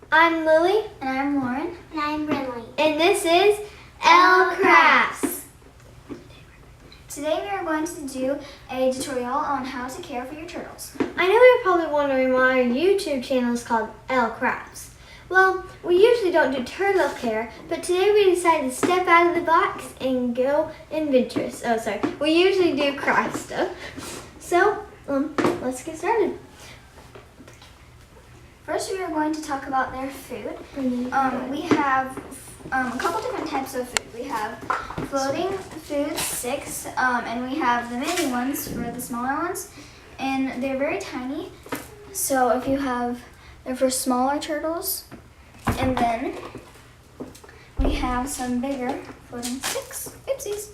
I'm Lily. And I'm Lauren. And I'm Rinley. And this is Elle Crafts. Today we are going to do a tutorial on how to care for your turtles. I know you're probably wondering why our YouTube channel is called Elle Crafts. Well, we usually don't do turtle care, but today we decided to step out of the box and go adventurous. Oh, sorry. We usually do craft stuff. So, let's get started. First, we are going to talk about their food. We have a couple different types of food. We have floating food sticks, and we have the mini ones for the smaller ones, and they're very tiny. So if you have, they're for smaller turtles, and then we have some bigger floating sticks. Oopsies.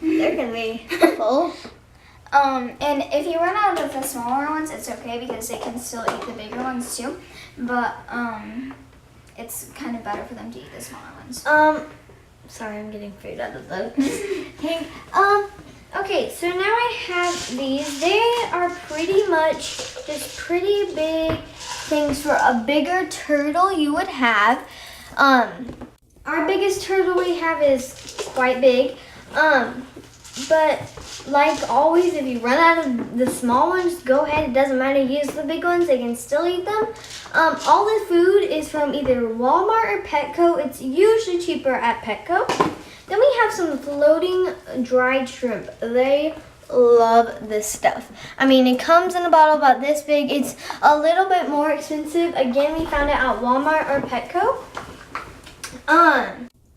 They're gonna be full. And if you run out of the smaller ones, it's okay because they can still eat the bigger ones too. But it's kind of better for them to eat the smaller ones. Sorry, I'm getting food out of the tank. Okay, so now I have these. They are pretty much just pretty big things for a bigger turtle you would have. Our biggest turtle we have is quite big. But like always, if you run out of the small ones, go ahead. It doesn't matter. Use the big ones. They can still eat them. All the food is from either Walmart or Petco. It's usually cheaper at Petco. Then we have some floating dried shrimp. They love this stuff. I mean, it comes in a bottle about this big. It's a little bit more expensive. Again, we found it at Walmart or Petco.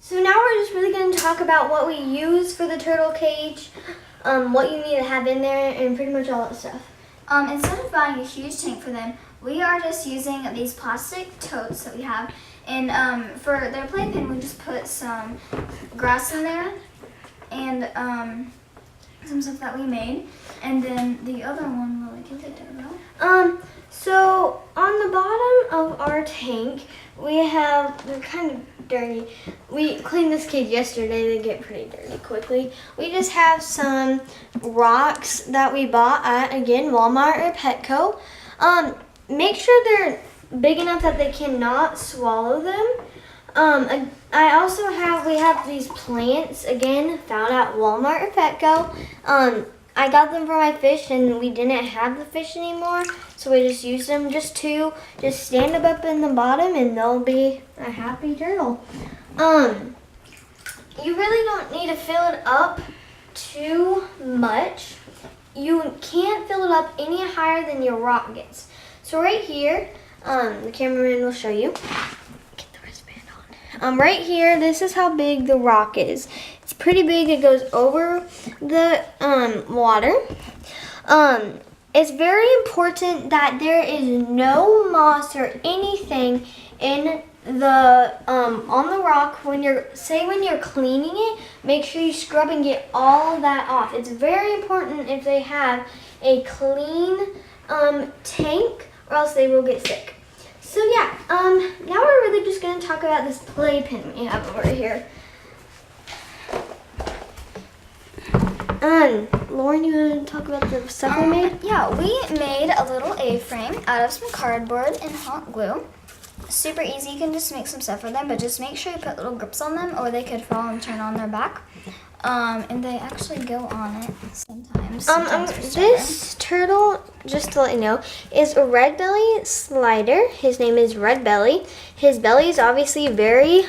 So now we're just really going to talk about what we use for the turtle cage, what you need to have in there, and pretty much all that stuff. Instead of buying a huge tank for them, we are just using these plastic totes that we have. And for their playpen, we just put some grass in there and some stuff that we made. And then the other one, Lily, can take that out. So on the bottom of our tank, we have, they're kind of dirty. We cleaned this cage yesterday. They get pretty dirty quickly. We just have some rocks that we bought at, again, Walmart or Petco. Make sure they're big enough that they cannot swallow them. We have these plants, again, found at Walmart or Petco. I got them for my fish, and we didn't have the fish anymore, so we just used them just stand them up in the bottom, and they'll be a happy turtle. You really don't need to fill it up too much. You can't fill it up any higher than your rock gets. So right here, the cameraman will show you. Get the wristband on. Right here, this is how big the rock is. It's pretty big. It goes over the water. It's very important that there is no moss or anything in the on the rock when you're cleaning it. Make sure you scrub and get all of that off. It's very important if they have a clean tank, or else they will get sick. So yeah, now we're really just gonna talk about this playpen we have over here. Lauren, you want to talk about the stuff we made? Yeah, we made a little A-frame out of some cardboard and hot glue. Super easy. You can just make some stuff for them, but just make sure you put little grips on them, or they could fall and turn on their back. And they actually go on it sometimes. This turtle, just to let you know, is a red belly slider. His name is Red Belly. His belly is obviously very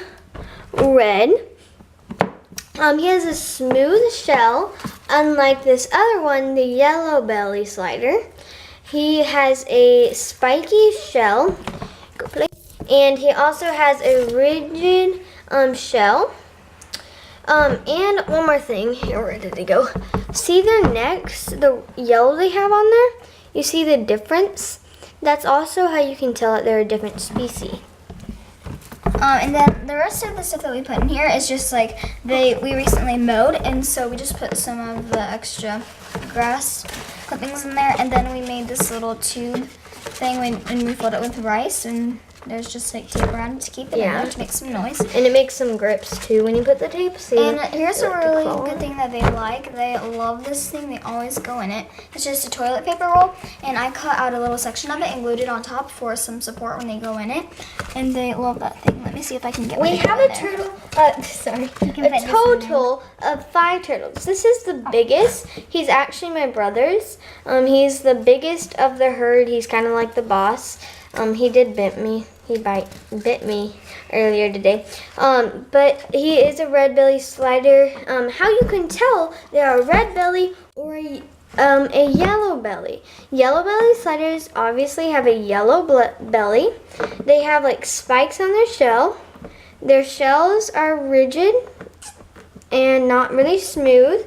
red. He has a smooth shell, unlike this other one, the yellow belly slider. He has a spiky shell, and he also has a rigid shell. And one more thing, here, where did it go? See their necks, the yellow they have on there? You see the difference? That's also how you can tell that they're a different species. And then the rest of the stuff that we put in here is just like we recently mowed, and so we just put some of the extra grass clippings in there, and then we made this little tube thing and we filled it with rice, and there's just like tape around it to keep it in Yeah. there to make some noise. And it makes some grips too when you put the tape. So And here's a you like to really crawl. good thing that they like. They love this thing. They always go in it. It's just a toilet paper roll, and I cut out a little section of it and glued it on top for some support when they go in it. And they love that thing. Let me see if I can get. We one have in a there. turtle. Sorry, can a fit this in total of 5 turtles. This is the biggest. He's actually my brother's. He's the biggest of the herd. He's kind of like the boss. He did bit me. He bit me earlier today. But he is a red belly slider. How you can tell they are a red belly or a yellow belly. Yellow belly sliders obviously have a yellow belly. They have like spikes on their shell. Their shells are rigid and not really smooth.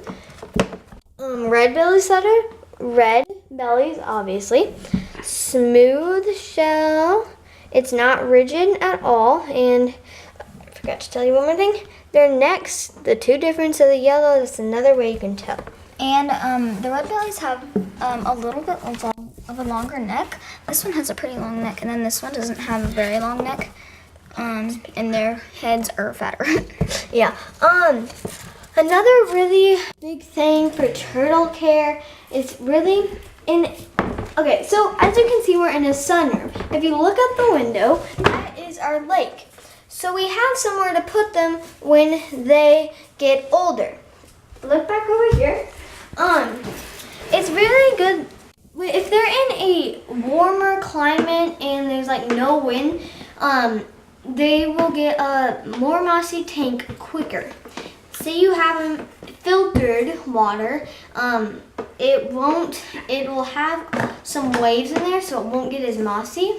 Red belly slider, red bellies obviously. Smooth shell. It's not rigid at all. And I forgot to tell you one more thing. Their necks, the two difference of the yellow, that's another way you can tell. And the red bellies have a little bit of a longer neck. This one has a pretty long neck, and then this one doesn't have a very long neck. And their heads are fatter. Yeah. Another really big thing for turtle care is really okay, so as you can see, we're in a sunroom. If you look out the window, that is our lake. So we have somewhere to put them when they get older. Look back over here. It's really good if they're in a warmer climate and there's like no wind. They will get a more mossy tank quicker. Say you have them filtered water, it will have some waves in there, so it won't get as mossy.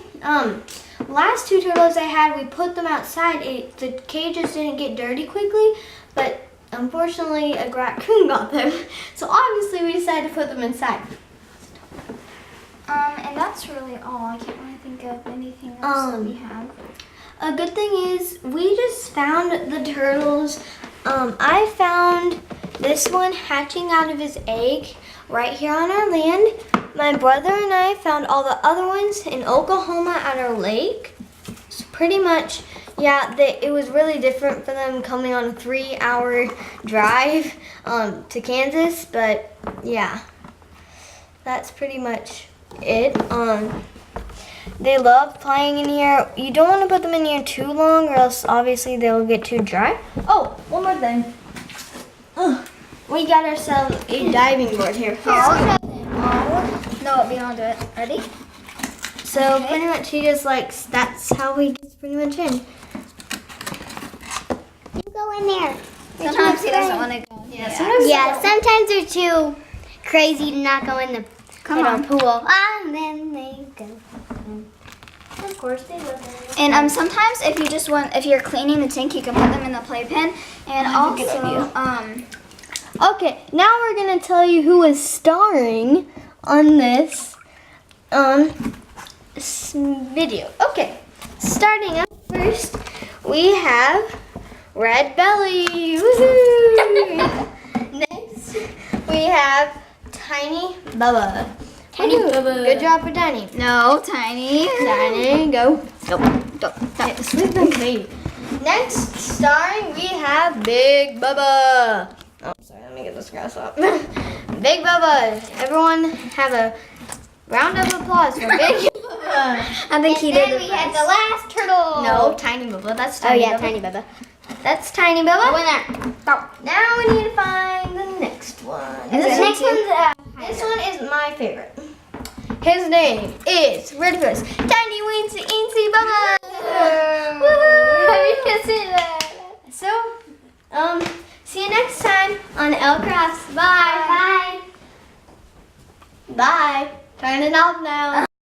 Last 2 turtles I had, we put them outside. The cages didn't get dirty quickly, but unfortunately a raccoon got them. So obviously we decided to put them inside. And that's really all. I can't really think of anything else that we have. A good thing is we just found the turtles. I found this one hatching out of his egg right here on our land. My brother and I found all the other ones in Oklahoma at our lake. So pretty much, yeah, it was really different for them coming on a 3-hour drive to Kansas. But yeah, that's pretty much it. They love playing in here. You don't want to put them in here too long or else obviously they'll get too dry. Oh, one more thing. We got ourselves a diving board here. No, we don't do it. Ready? So Okay. pretty much he just likes, that's how he gets pretty much in. You go in there. Sometimes he doesn't want to go. Yeah, sometimes they're too crazy to not go in the Come little on. pool. And then they go. Of course they will. And sometimes if you're cleaning the tank, you can put them in the playpen. And Oh, that's a good also, Okay, now we're gonna tell you who is starring on this video. Okay, starting up first, we have Red Belly. Woohoo! Next, we have Tiny Bubba. Tiny Bubba. Good job for Tiny. no, Tiny. Tiny, go. Go. Yeah, sleep like me. Next, starring, we have Big Bubba. Oh, sorry, let me get this grass up. Big Bubba. Everyone have a round of applause for Big Bubba. I think he did Then it we had first. the last turtle. No, Tiny Bubba. That's Oh Tiny yeah, Bubba. Tiny Bubba. That's Tiny Bubba. Go in there. Now we need to find the next one. And this next one's This one is my favorite. His name is Redfist. Tiny Weensy Eensy Bubba. Woohoo! So, see you next time on Elle Crafts. Bye. Bye. Bye. Turn it off now.